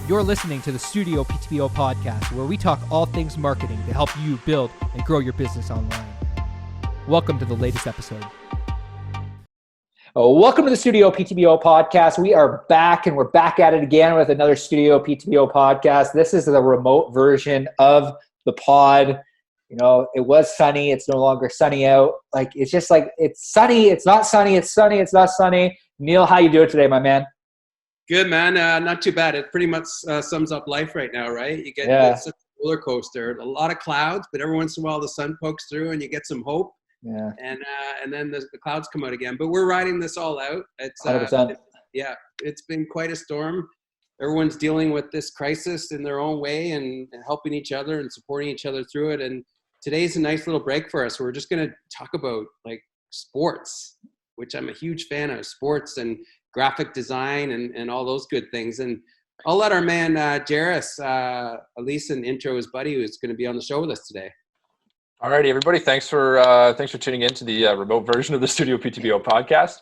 You're listening to the Studio PTBO Podcast, where we talk all things marketing to help you build and grow your business online. Welcome to the latest episode. Welcome to the Studio PTBO Podcast. We are back, and we're back at it again with another Studio PTBO Podcast. This is the remote version of the pod. You know, it was sunny. It's no longer sunny out. Like, it's just like, it's sunny. It's not sunny. It's sunny. It's not sunny. Neil, how you doing today, my man? Good, man. Not too bad. It pretty much sums up life right now, right? You get such a roller coaster, a lot of clouds, but every once in a while the sun pokes through and you get some hope. Yeah. And then the clouds come out again. But we're riding this all out. It's 100%. It's been quite a storm. Everyone's dealing with this crisis in their own way and helping each other and supporting each other through it. And today's a nice little break for us. We're just going to talk about like sports, which I'm a huge fan of, sports and graphic design and all those good things. And I'll let our man Jairus Aleeson intro his buddy who's going to be on the show with us today. Alrighty, everybody. Thanks for tuning in to the remote version of the Studio PTBO podcast.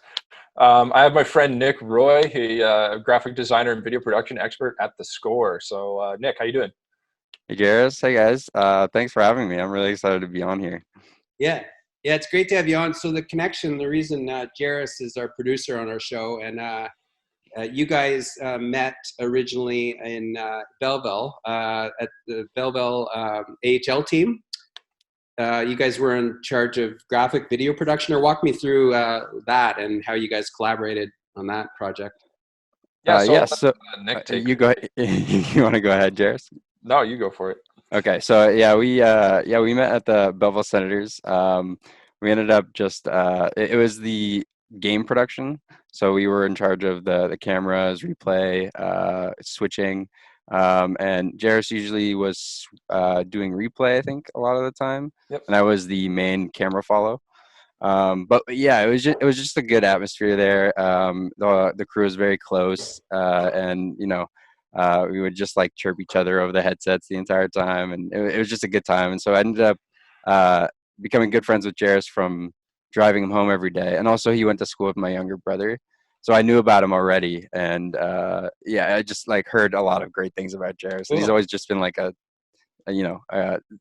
I have my friend Nick Roy, a graphic designer and video production expert at The Score. So Nick, how you doing? Hey Jairus, hey guys. Thanks for having me. I'm really excited to be on here. Yeah, it's great to have you on. So the reason Jairus is our producer on our show, and you guys met originally in Belleville at the Belleville AHL team. You guys were in charge of graphic video production, or walk me through that and how you guys collaborated on that project. So Nick, you go. You want to go ahead, Jairus? No, you go for it. Okay, so we met at the Belleville Senators. We ended up just it was the game production, so we were in charge of the cameras, replay, switching, and Jairus usually was doing replay, I think, a lot of the time. Yep. And I was the main camera follow. But yeah, it was just a good atmosphere there. The crew was very close, and we would just like chirp each other over the headsets the entire time, and it was just a good time. And so I ended up becoming good friends with Jairus from driving him home every day. And also he went to school with my younger brother, so I knew about him already. And I just like heard a lot of great things about Jairus. And he's always just been like a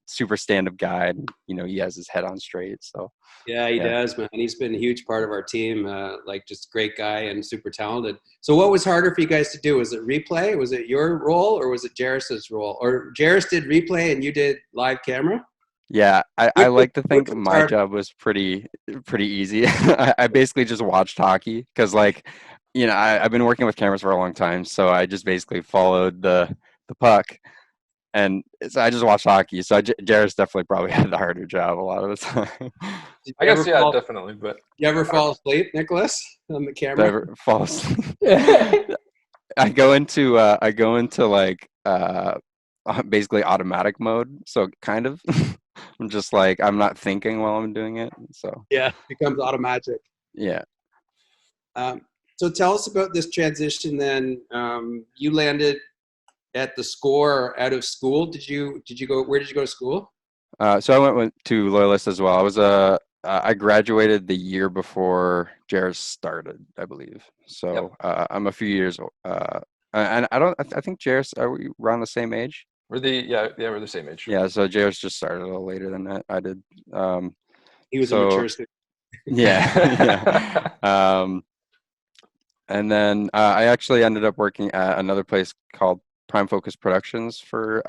super stand-up guy. And, he has his head on straight. So yeah, he does, man. He's been a huge part of our team. Like just great guy and super talented. So what was harder for you guys to do? Was it replay? Was it your role, or was it Jairus's role? Or Jairus did replay and you did live camera? Yeah, I like to think my job was pretty easy. I basically just watched hockey because, I've been working with cameras for a long time, so I just basically followed the puck, and so I just watched hockey. So Jairus definitely probably had the harder job a lot of the time. I guess, yeah, definitely. But you ever fall asleep, Nicholas, on the camera? Never fall asleep. I go into basically automatic mode. So kind of. I'm just like, I'm not thinking while I'm doing it. So yeah, it becomes automatic. Yeah. So tell us about this transition then. You landed at The Score out of school. Where did you go to school? So I went to Loyalist as well. I graduated the year before Jairus started, I believe. So yep. I'm a few years and I think Jairus, are we around the same age? We're the same age. Yeah, so Jairus just started a little later than that. I did. He was a mature student. Yeah. And then I actually ended up working at another place called Prime Focus Productions for.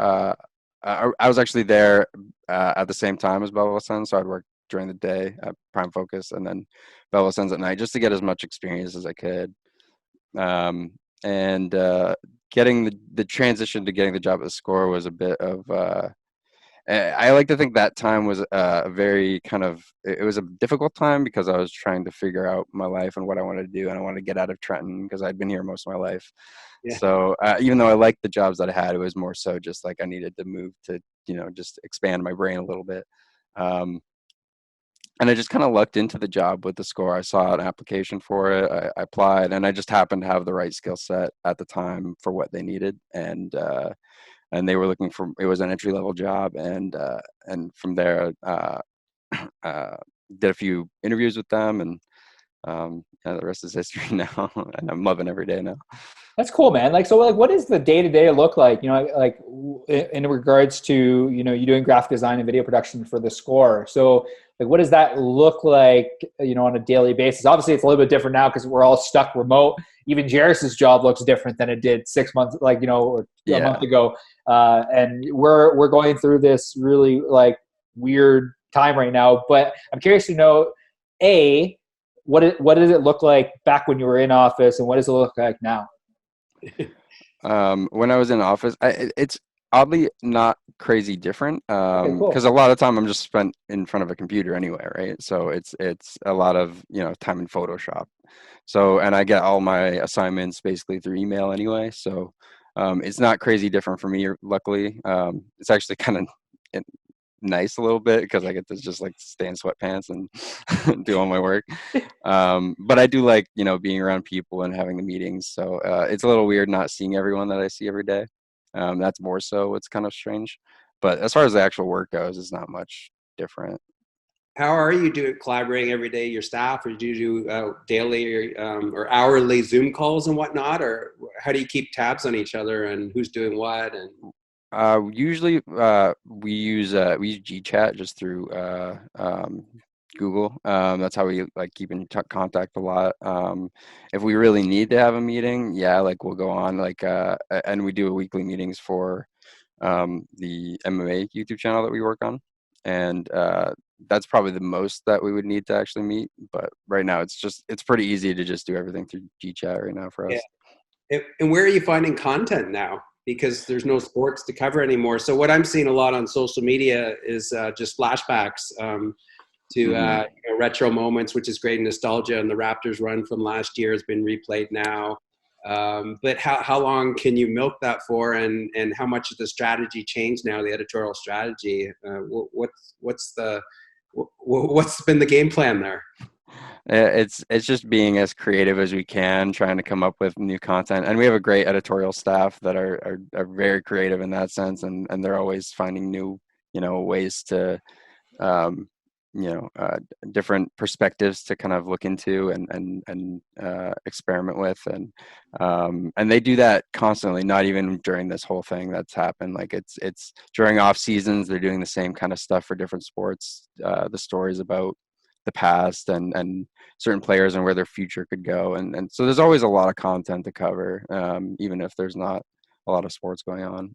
I was actually there at the same time as Belleville Sens, so I'd work during the day at Prime Focus and then Belleville Sens at night, just to get as much experience as I could. Getting the transition to getting the job at The Score was a bit of I like to think that time was a very it was a difficult time because I was trying to figure out my life and what I wanted to do, and I wanted to get out of Trenton because I'd been here most of my life. Yeah. So even though I liked the jobs that I had, it was more so just like I needed to move to just expand my brain a little bit. And I just kind of lucked into the job with The Score. I saw an application for it. I applied, and I just happened to have the right skill set at the time for what they needed. And they were looking for, it was an entry level job. And from there, did a few interviews with them, and the rest is history now, and I'm loving every day now. That's cool, man. Like, so like, what does the day-to-day look like, like in regards to, you doing graphic design and video production for the Score? So like, what does that look like, on a daily basis? Obviously it's a little bit different now because we're all stuck remote. Even Jairus's job looks different than it did 6 months, like, or a month ago. And we're going through this really like weird time right now, but I'm curious to know, what did it look like back when you were in office, and what does it look like now? When I was in office, it's oddly not crazy different, Okay, cool. because a lot of time I'm just spent in front of a computer anyway, right? So it's a lot of time in Photoshop. So, and I get all my assignments basically through email anyway. So it's not crazy different for me, luckily. It's actually kind of nice a little bit because I get to just like stay in sweatpants and do all my work. But I do like, being around people and having the meetings. So it's a little weird not seeing everyone that I see every day. That's more so what's kind of strange. But as far as the actual work goes, it's not much different. How are you doing collaborating every day, your staff, or do you do daily or hourly Zoom calls and whatnot, or how do you keep tabs on each other and who's doing what? And Usually we use GChat just through Google. That's how we like keep in contact a lot. If we really need to have a meeting, like we'll go on and we do weekly meetings for the MMA YouTube channel that we work on, and that's probably the most that we would need to actually meet. But right now it's pretty easy to just do everything through GChat right now for us. Yeah. And where are you finding content now? Because there's no sports to cover anymore. So what I'm seeing a lot on social media is just flashbacks to retro moments, which is great nostalgia. And the Raptors run from last year has been replayed now. But how long can you milk that for? And how much has the strategy changed now, the editorial strategy? What's been the game plan there? It's just being as creative as we can, trying to come up with new content, and we have a great editorial staff that are very creative in that sense, and they're always finding new ways to different perspectives to kind of look into and experiment with, and they do that constantly, not even during this whole thing that's happened. Like it's during off seasons, they're doing the same kind of stuff for different sports, the stories about the past and certain players and where their future could go, and so there's always a lot of content to cover, even if there's not a lot of sports going on,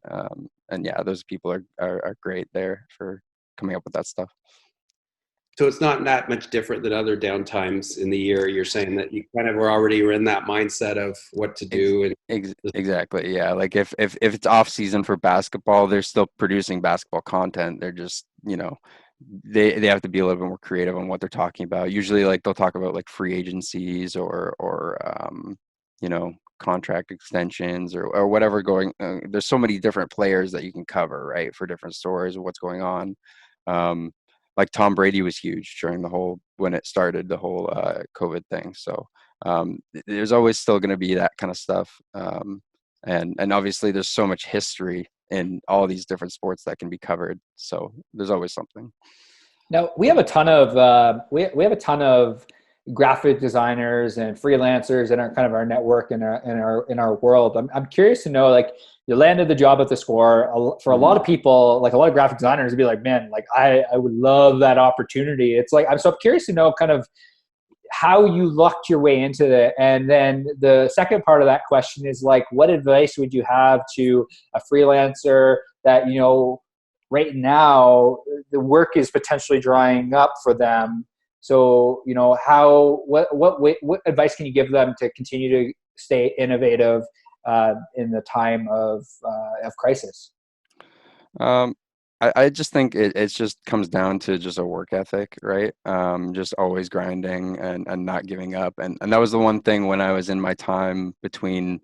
and those people are great there for coming up with that stuff. So it's not that much different than other downtimes in the year. You're saying that you kind of were in that mindset of what to do. And exactly, yeah. Like if it's off season for basketball, they're still producing basketball content. They're just they have to be a little bit more creative on what they're talking about. Usually, like they'll talk about like free agencies or contract extensions or whatever going. There's so many different players that you can cover, right, for different stories of what's going on. Like Tom Brady was huge during when it started, the whole COVID thing. So there's always still going to be that kind of stuff. And obviously there's so much history in all these different sports that can be covered. So there's always something. Now we have a ton of we have a ton of graphic designers and freelancers in our network in our world. I'm curious to know, like, you landed the job at the Score. For a lot of people, like a lot of graphic designers would be like, man, like I would love that opportunity. It's like, I'm curious to know kind of how you lucked your way into it. And then the second part of that question is like, what advice would you have to a freelancer that, right now the work is potentially drying up for them? So, what advice can you give them to continue to stay innovative in the time of crisis? I just think it just comes down to just a work ethic, right? Just always grinding and not giving up. And that was the one thing when I was in my time between,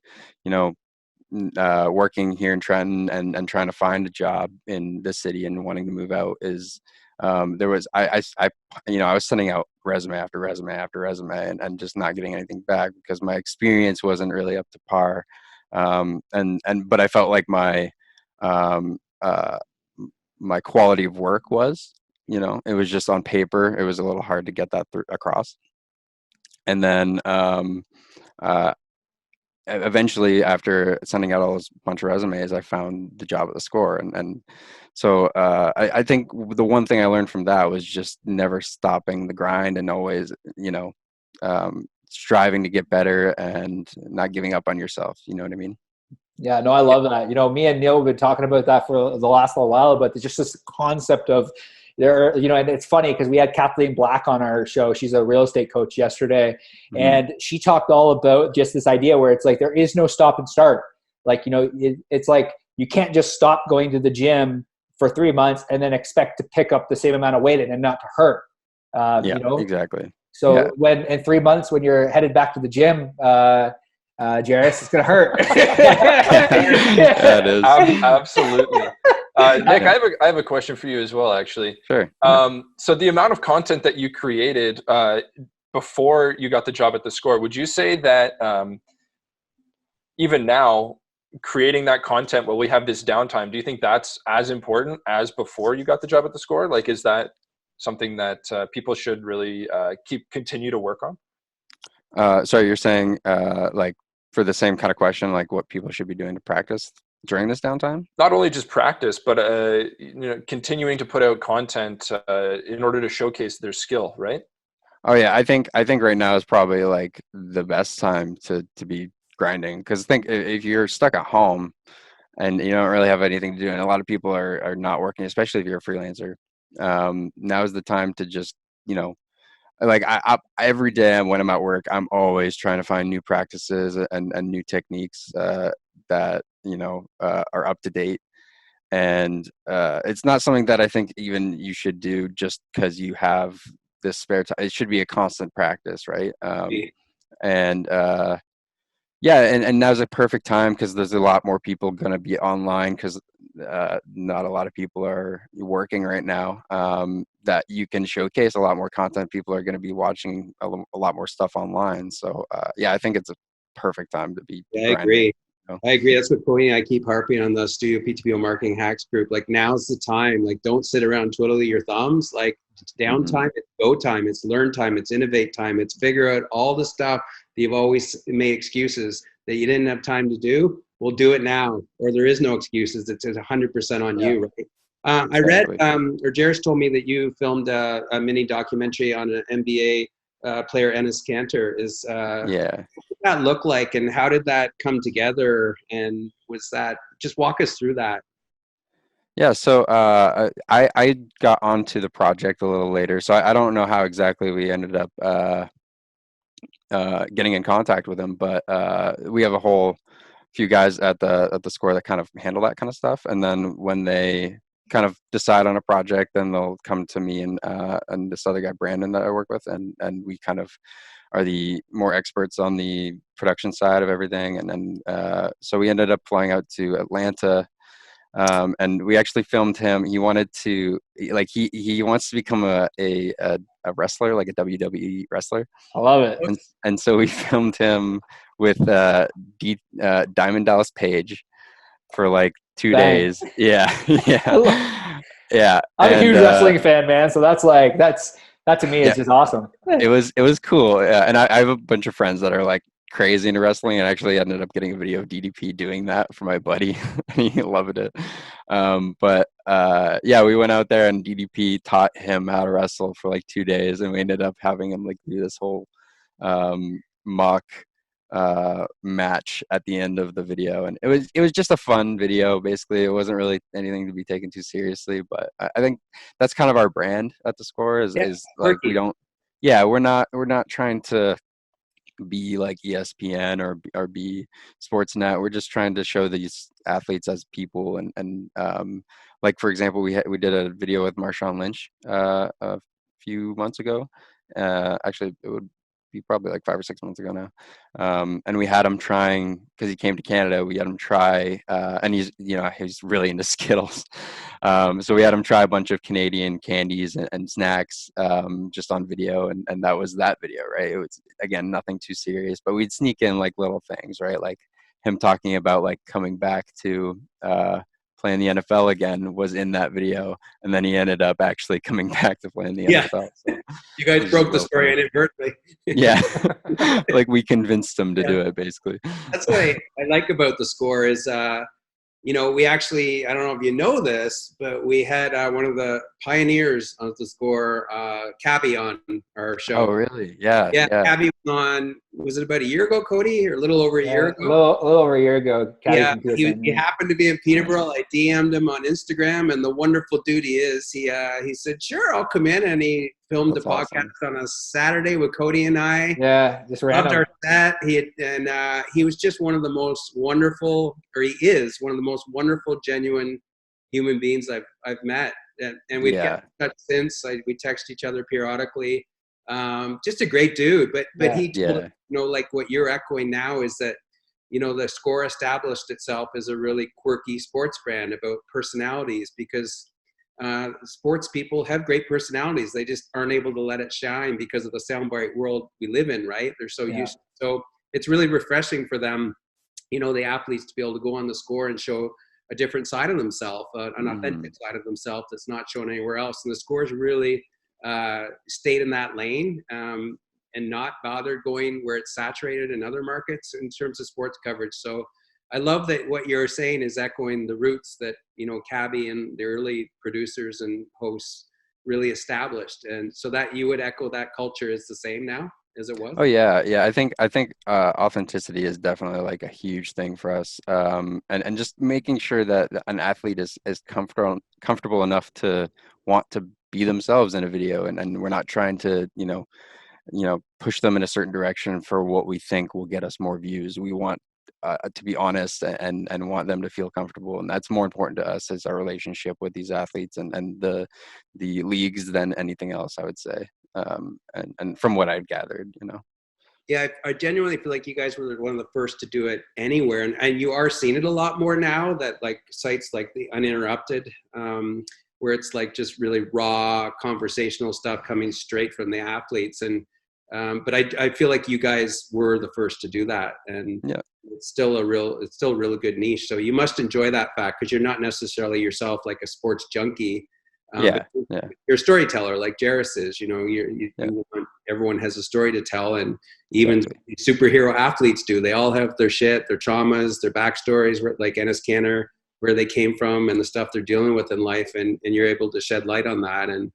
working here in Trenton and trying to find a job in the city and wanting to move out is there was I was sending out resume after resume after resume and just not getting anything back because my experience wasn't really up to par. But I felt like my my quality of work was, it was just on paper. It was a little hard to get that across. And then uh, eventually, after sending out all this bunch of resumes, I found the job at the Score. And so I think the one thing I learned from that was just never stopping the grind and always, striving to get better and not giving up on yourself. You know what I mean? Yeah, no, I love that. Me and Neil have been talking about that for the last little while, but it's just this concept of and it's funny because we had Kathleen Black on our show. She's a real estate coach yesterday. Mm-hmm. And she talked all about just this idea where it's like, there is no stop and start. Like, it's like, you can't just stop going to the gym for 3 months and then expect to pick up the same amount of weight and not to hurt. Exactly. So when in 3 months, when you're headed back to the gym, Jairus, it's going to hurt. That is. Absolutely. Nick, I have a question for you as well, actually. Sure. So the amount of content that you created before you got the job at the Score, would you say that even now, creating that content while we have this downtime, do you think that's as important as before you got the job at the Score? Like, is that something that people should really continue to work on? So you're saying like for the same kind of question, like what people should be doing to practice during this downtime? Not only just practice, but continuing to put out content in order to showcase their skill, right? Oh yeah, I think right now is probably like the best time to be grinding, because think if you're stuck at home and you don't really have anything to do, and a lot of people are not working, especially if you're a freelancer. Now is the time to just like I every day when I'm at work, I'm always trying to find new practices and new techniques that are up to date. And it's not something that I think even you should do just because you have this spare time. It should be a constant practice, right? And now's a perfect time because there's a lot more people going to be online because not a lot of people are working right now. That you can showcase a lot more content. People are going to be watching a lot more stuff online. So I think it's a perfect time to be grinding. I agree. I agree. That's what Cody and I keep harping on the StudioPTBO Marketing Hacks group. Like, now's the time. Like, don't sit around twiddling your thumbs. Like, it's downtime, it's go time, it's learn time, it's innovate time, it's figure out all the stuff that you've always made excuses that you didn't have time to do. We'll do it now, or there is no excuses. It's 100% on you, right? I read, or Jairus told me that you filmed a mini documentary on an NBA player, Enes Kanter. What did that look like, and how did that come together? And just walk us through that. Yeah, so I got onto the project a little later, so I don't know how exactly we ended up getting in contact with him, but we have a whole few guys at the Score that kind of handle that kind of stuff, and then when they kind of decide on a project, then they'll come to me and this other guy Brandon that I work with, and we kind of are the more experts on the production side of everything, and then so we ended up flying out to Atlanta. And we actually filmed him. He wanted to, like, he wants to become a wrestler, like a WWE wrestler. I love it. And so we filmed him with Diamond Dallas Page for like 2 days. Yeah. Yeah. I'm a huge wrestling fan, man. So that to me is just awesome. It was cool. And I have a bunch of friends that are like crazy into wrestling, and actually ended up getting a video of DDP doing that for my buddy. He loved it. We went out there and DDP taught him how to wrestle for like 2 days, and we ended up having him like do this whole mock match at the end of the video, and it was just a fun video. Basically, it wasn't really anything to be taken too seriously, but I think that's kind of our brand at the Score is like we're not trying to be like ESPN or be Sportsnet. We're just trying to show these athletes as people, and like for example, we did a video with Marshawn Lynch a few months ago. Actually, it would be probably like 5 or 6 months ago now. And we had him trying, because he came to Canada, we had him try, and he's really into Skittles. So we had him try a bunch of Canadian candies and snacks just on video. And that was that video, right? It was, again, nothing too serious, but we'd sneak in like little things, right? Like him talking about like coming back to play in the NFL again was in that video, and then he ended up actually coming back to play in the Yeah. NFL. So You guys broke the story inadvertently. yeah, like we convinced him to do it, basically. That's what I like about the score is, we actually, I don't know if you know this, but we had one of the pioneers of the score, Cabby, on our show. Oh, really? Yeah. Cabby was on, was it about a year ago, Cody, or a little over a year ago? A little over a year ago. He happened to be in Peterborough. I DM'd him on Instagram, and the wonderful dude he is, he said, sure, I'll come in, and he filmed the podcast on a Saturday with Cody and I. Yeah, just loved our set. He was just one of the most wonderful, or he is one of the most wonderful, genuine human beings I've met, and we've kept in touch since. We text each other periodically. Just a great dude, but he told, like what you're echoing now is that, the score established itself as a really quirky sports brand about personalities, because sports people have great personalities. They just aren't able to let it shine because of the soundbite world we live in, right? They're so used to. So it's really refreshing for them, the athletes, to be able to go on the score and show a different side of themselves, an authentic side of themselves that's not shown anywhere else. And the Scores really stayed in that lane and not bothered going where it's saturated in other markets in terms of sports coverage. So I love that what you're saying is echoing the roots that, Cabby and the early producers and hosts really established. And so that you would echo that culture is the same now as it was? Oh yeah. I think authenticity is definitely like a huge thing for us. And just making sure that an athlete is comfortable enough to want to be themselves in a video, and we're not trying to, push them in a certain direction for what we think will get us more views. We want to be honest and want them to feel comfortable, and that's more important to us as our relationship with these athletes and the leagues than anything else, I would say. And from what I've gathered, Yeah, I genuinely feel like you guys were one of the first to do it anywhere, and you are seeing it a lot more now, that like sites like the Uninterrupted, where it's like just really raw conversational stuff coming straight from the athletes. And but I feel like you guys were the first to do that, and it's still a really good niche. So you must enjoy that fact, because you're not necessarily yourself like a sports junkie. But you're a storyteller like Jairus is. You want, everyone has a story to tell, and even superhero athletes do. They all have their shit, their traumas, their backstories, like Enes Kanter, where they came from and the stuff they're dealing with in life, and you're able to shed light on that and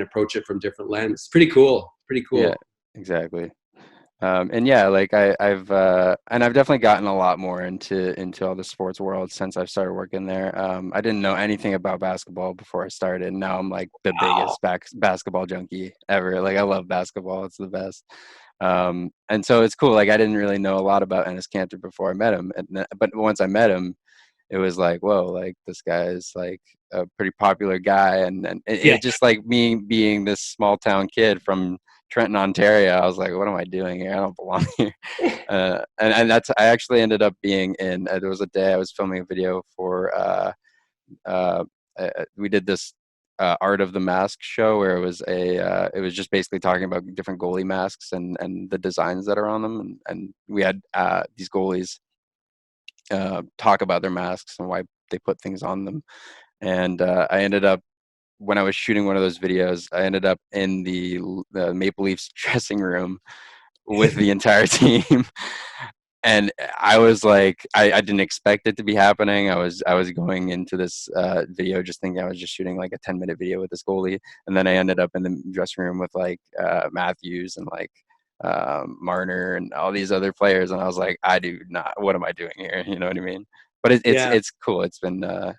approach it from different lenses. Pretty cool. Yeah, exactly. And yeah, like I've definitely gotten a lot more into all the sports world since I've started working there. I didn't know anything about basketball before I started. Now I'm like the biggest basketball junkie ever. Like I love basketball. It's the best. And so it's cool. Like I didn't really know a lot about Enes Kanter before I met him. But once I met him, it was like, whoa, like this guy is like a pretty popular guy. And it just like me being this small town kid from Trenton, Ontario, I was like, what am I doing here? I don't belong here. And I actually ended up being in, there was a day I was filming a video for, we did this Art of the Mask show where it was just basically talking about different goalie masks and the designs that are on them. And we had these goalies talk about their masks and why they put things on them. And I ended up, when I was shooting one of those videos, I ended up in the Maple Leafs dressing room with the entire team. And I was like, I didn't expect it to be happening. I was going into this video just thinking I was just shooting like a 10-minute video with this goalie. And then I ended up in the dressing room with like Matthews and like Marner and all these other players. And I was like, what am I doing here? You know what I mean? But it's cool. It's been an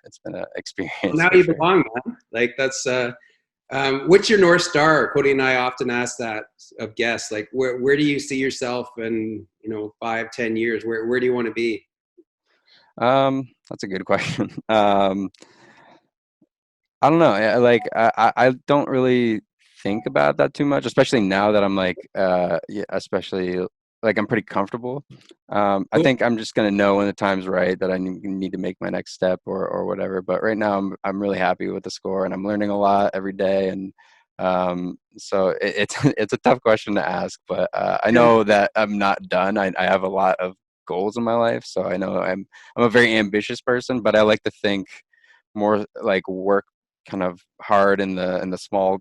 experience. Well, now you belong, man. Like that's what's your North Star? Cody and I often ask that of guests. Like where do you see yourself in 5-10 years? Where do you want to be? That's a good question. I don't know. Like I don't really think about that too much, especially now that I'm like especially like I'm pretty comfortable. I think I'm just gonna know when the time's right that I need to make my next step or whatever. But right now I'm really happy with the score, and I'm learning a lot every day. And so it's a tough question to ask, but I know that I'm not done. I have a lot of goals in my life. So I know I'm a very ambitious person, but I like to think more like work kind of hard in the small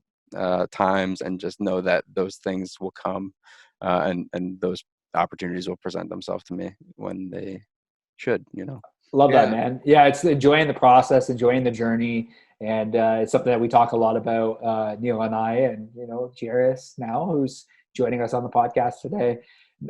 times, and just know that those things will come, and those opportunities will present themselves to me when they should, Love that, man. Yeah, it's enjoying the process, enjoying the journey, and it's something that we talk a lot about, Neil and I, and Jairus now, who's joining us on the podcast today.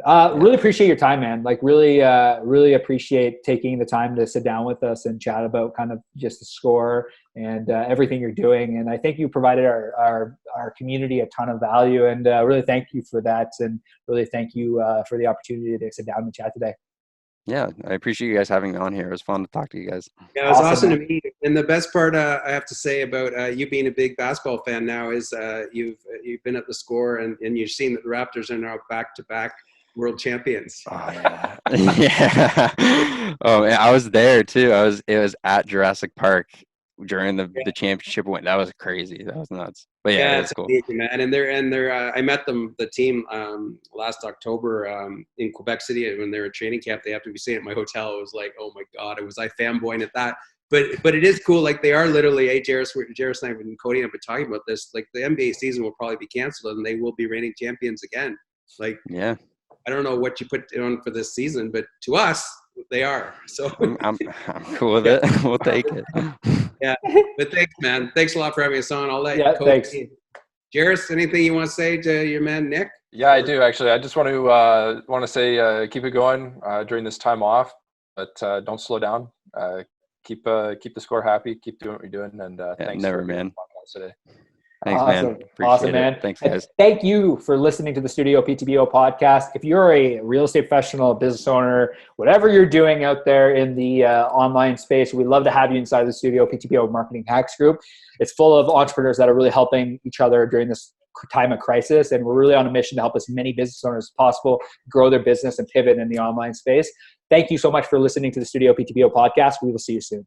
Really appreciate your time, man. Like really appreciate taking the time to sit down with us and chat about kind of just the score and everything you're doing. And I think you provided our community a ton of value, and really thank you for that. And really thank you for the opportunity to sit down and chat today. Yeah, I appreciate you guys having me on here. It was fun to talk to you guys. Yeah, it was awesome to meet you. And the best part I have to say about you being a big basketball fan now is you've been at the Score, and you've seen that the Raptors are now back-to-back world champions. Oh yeah. Yeah. Oh man, I was there too. It was at Jurassic Park during the championship win. That was crazy. That was nuts. But yeah, it's cool. Amazing, man. And they're I met the team last October in Quebec City when they were at training camp. They happened to be staying at my hotel. It was like, oh my God, I fanboying at that. But it is cool. Like they are literally, Jairus and I and Cody have been talking about this. Like the NBA season will probably be canceled, and they will be reigning champions again. Like, yeah, I don't know what you put on for this season, but to us, they are. So I'm cool with it. We'll take it. Yeah, but thanks, man. Thanks a lot for having us on. I'll let Cody. Thanks. Jairus, anything you want to say to your man Nick? Yeah, I do actually. I just want to say keep it going during this time off, but don't slow down. Keep the Score happy. Keep doing what you're doing, and thanks for being on the podcast today. Thanks, man. Appreciate man. It. Thanks, guys. And thank you for listening to the Studio PTBO podcast. If you're a real estate professional, business owner, whatever you're doing out there in the online space, we'd love to have you inside the Studio PTBO Marketing Hacks group. It's full of entrepreneurs that are really helping each other during this time of crisis, and we're really on a mission to help as many business owners as possible grow their business and pivot in the online space. Thank you so much for listening to the Studio PTBO podcast. We will see you soon.